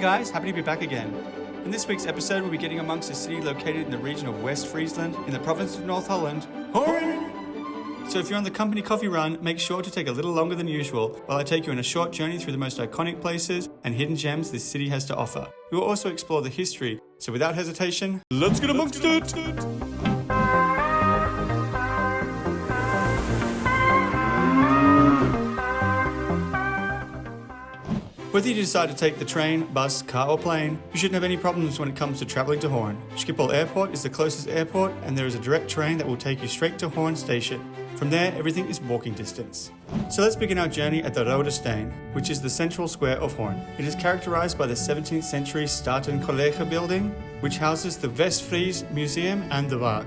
guys, happy to be back again. In this week's episode, we'll be getting amongst a city located in the region of West Friesland in the province of North Holland, Hoorn! So if you're on the company coffee run, make sure to take a little longer than usual while I take you on a short journey through the most iconic places and hidden gems this city has to offer. We will also explore the history, so without hesitation, let's get amongst it! Whether you decide to take the train, bus, car or plane, you shouldn't have any problems when it comes to travelling to Hoorn. Schiphol Airport is the closest airport and there is a direct train that will take you straight to Hoorn Station. From there, everything is walking distance. So let's begin our journey at the Rode Steen, which is the central square of Hoorn. It is characterized by the 17th century Staten College building, which houses the West Fries Museum and the Waag.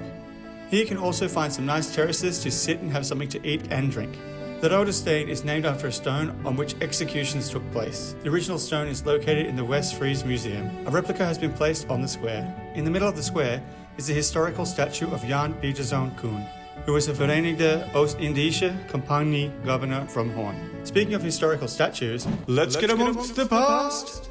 Here you can also find some nice terraces to sit and have something to eat and drink. The Rode Steen is named after a stone on which executions took place. The original stone is located in the West Fries Museum. A replica has been placed on the square. In the middle of the square is the historical statue of Jan Pieterszoon Koen, who was a Verenigde Oost-Indische Compagnie governor from Hoorn. Speaking of historical statues, let's get amongst the past!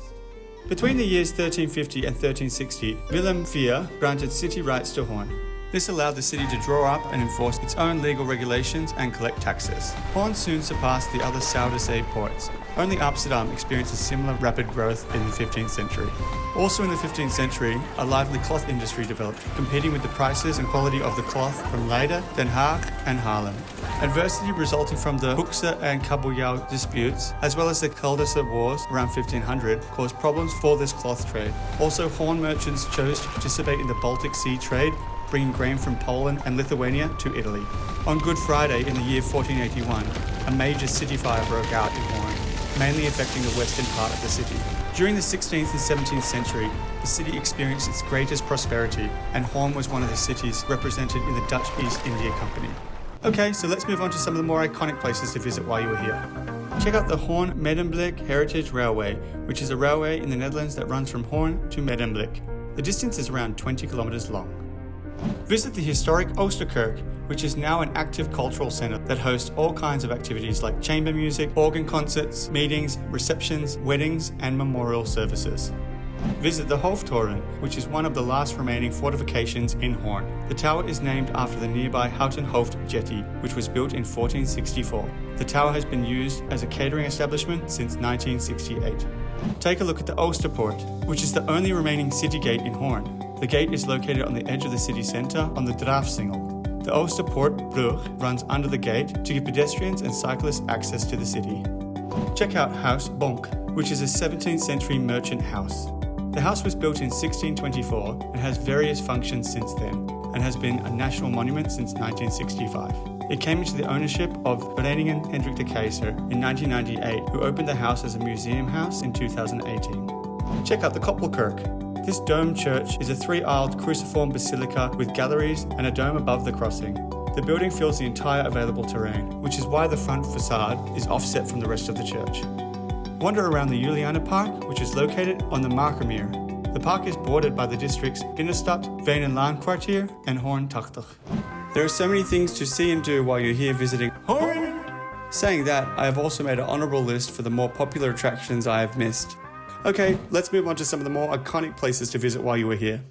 Between the years 1350 and 1360, Willem IV granted city rights to Hoorn. This allowed the city to draw up and enforce its own legal regulations and collect taxes. Hoorn soon surpassed the other Zuiderzee ports. Only Amsterdam experienced a similar rapid growth in the 15th century. Also in the 15th century, a lively cloth industry developed, competing with the prices and quality of the cloth from Leiden, Den Haag and Haarlem. Adversity resulting from the Hoekse and Kabeljauw disputes, as well as the Gelderse Wars around 1500, caused problems for this cloth trade. Also, Hoorn merchants chose to participate in the Baltic Sea trade, bringing grain from Poland and Lithuania to Italy. On Good Friday in the year 1481, a major city fire broke out in Hoorn, mainly affecting the western part of the city. During the 16th and 17th century, the city experienced its greatest prosperity, and Hoorn was one of the cities represented in the Dutch East India Company. Okay, so let's move on to some of the more iconic places to visit while you are here. Check out the Hoorn-Medemblik Heritage Railway, which is a railway in the Netherlands that runs from Hoorn to Medemblik. The distance is around 20 kilometers long. Visit the historic Oosterkerk, which is now an active cultural centre that hosts all kinds of activities like chamber music, organ concerts, meetings, receptions, weddings and memorial services. Visit the Hoofdtoren, which is one of the last remaining fortifications in Hoorn. The tower is named after the nearby Houten Hoofd jetty, which was built in 1464. The tower has been used as a catering establishment since 1968. Take a look at the Oosterpoort, which is the only remaining city gate in Hoorn. The gate is located on the edge of the city centre on the Draafsingel. The Oosterpoortbrug runs under the gate to give pedestrians and cyclists access to the city. Check out House Bonk, which is a 17th century merchant house. The house was built in 1624 and has various functions since then, and has been a national monument since 1965. It came into the ownership of Vereniging Hendrik de Keyser in 1998, who opened the house as a museum house in 2018. Check out the Koppelkerk. This dome church is a three-aisled cruciform basilica with galleries and a dome above the crossing. The building fills the entire available terrain, which is why the front facade is offset from the rest of the church. Wander around the Juliana Park, which is located on the Markermeer. The park is bordered by the districts Binnenstad, Veenenlaankwartier and Hoorn-80. There are so many things to see and do while you're here visiting Hoorn. Saying that, I have also made an honourable list for the more popular attractions I have missed. Okay, let's move on to some of the more iconic places to visit while you are here.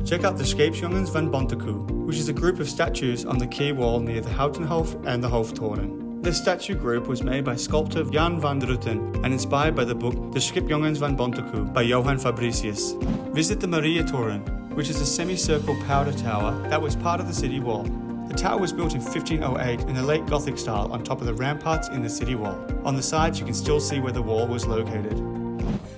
Check out the Scheepsjongens van Bontekoe, which is a group of statues on the quay wall near the Houtenhoofd and the Hoofdtoren. This statue group was made by sculptor Jan van Rutten and inspired by the book The Scheepsjongens van Bontekoe by Johan Fabricius. Visit the Mariatoren, which is a semicircle powder tower that was part of the city wall. The tower was built in 1508 in the late Gothic style on top of the ramparts in the city wall. On the sides you can still see where the wall was located.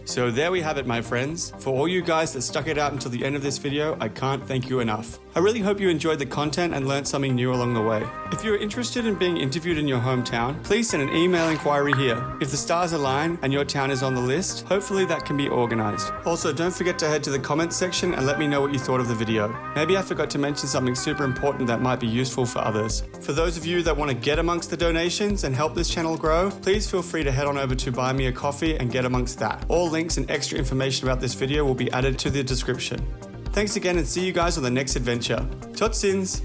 So there we have it, my friends. For all you guys that stuck it out until the end of this video, I can't thank you enough. I really hope you enjoyed the content and learned something new along the way. If you're interested in being interviewed in your hometown, please send an email inquiry here. If the stars align and your town is on the list, hopefully that can be organized. Also, don't forget to head to the comments section and let me know what you thought of the video. Maybe I forgot to mention something super important that might be useful for others. For those of you that want to get amongst the donations and help this channel grow, please feel free to head on over to Buy Me a Coffee and get amongst that. All links and extra information about this video will be added to the description. Thanks again and see you guys on the next adventure. Tot ziens!